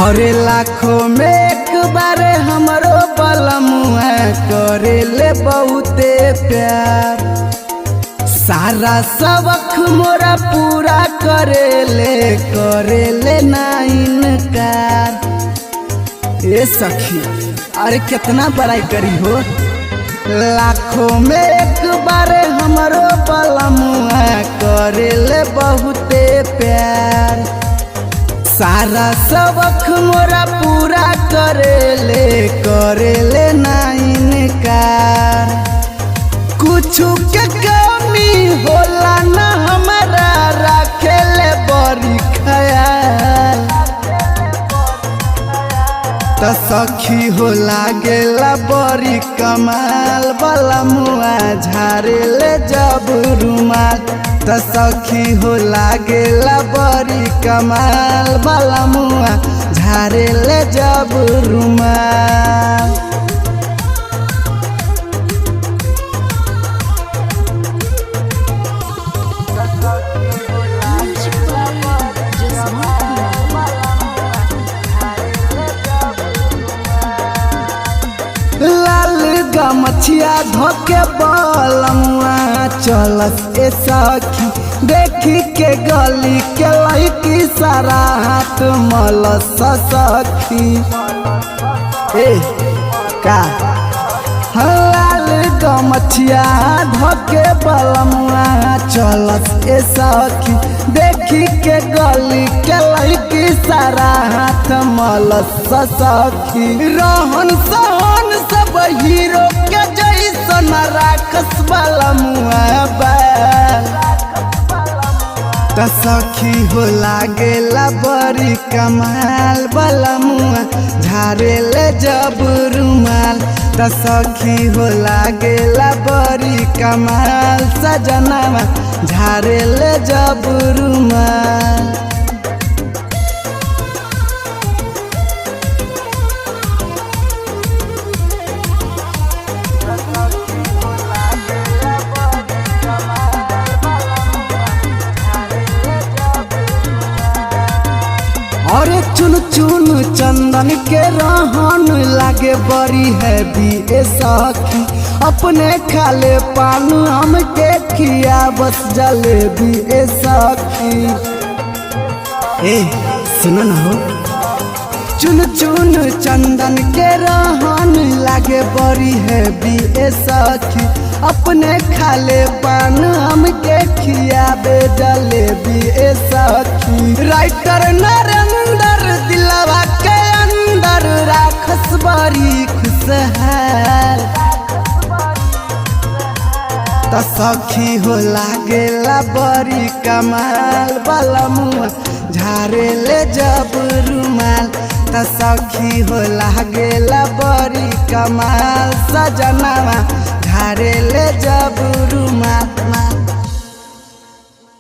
अरे लाखों में एक बार हमरो बलमुआ करेले बहुते प्यार। सारा सबक मोरा पूरा करेले ना इनकार। ए सखी अरे कितना बड़ाई करी हो। लाखों में एक बार हमरो बलमुआ करेले बहुते प्यार। सारा सबक मोरा पूरा करेले ना इनकार। कुछु के कमी होला ना हमारा रखेले बड़ी ख्याल। त सखी हो लागेला बड़ी कमाल। बलमुआ झारेले जब रुमाल। त सखी हो लागेला बड़ी कमाल। बलमुआ झारेले जब रुमाल। लाल गमछिया धोके बलमुआ चलत ए सखी। देखी के गली के लड़की सारा हाथ मलस सखी। ए का लाल गमछिया धोके बलमुआ चलत ए सखी। देखी के गली के लड़की सारा हाथ मलस सखी। रहन सहन सब हीरो के जैसन राखस बलमुआ बाल। त सखी हो लागेला बड़ी कमाल। बलमुआ झारेले जब रुमाल। त सखी हो लागेला बड़ी कमाल। सजनवा झारेले जब रुमाल। अरे चुन चुन चंदन के रहन लागे बड़ी हैवी ए सखी। अपने खाले पान हमके खिया बस जलेबी ए सखी। ए सुनो ना हो। चुन चुन चंदन के रहन लागे बड़ी हैवी ए सखी। अपने खाले पान हमके खियाबे जलेबी ए सखी। राइटर नरेंद्र दिलवा के अंदर राखस बड़ी खुशहाल। त सखी हो लागेला बड़ी कमाल। बलमुआ झारेले जब रुमाल। त सखी हो लागेला बड़ी कमाल। सजनवा झारेले जब रुमाल।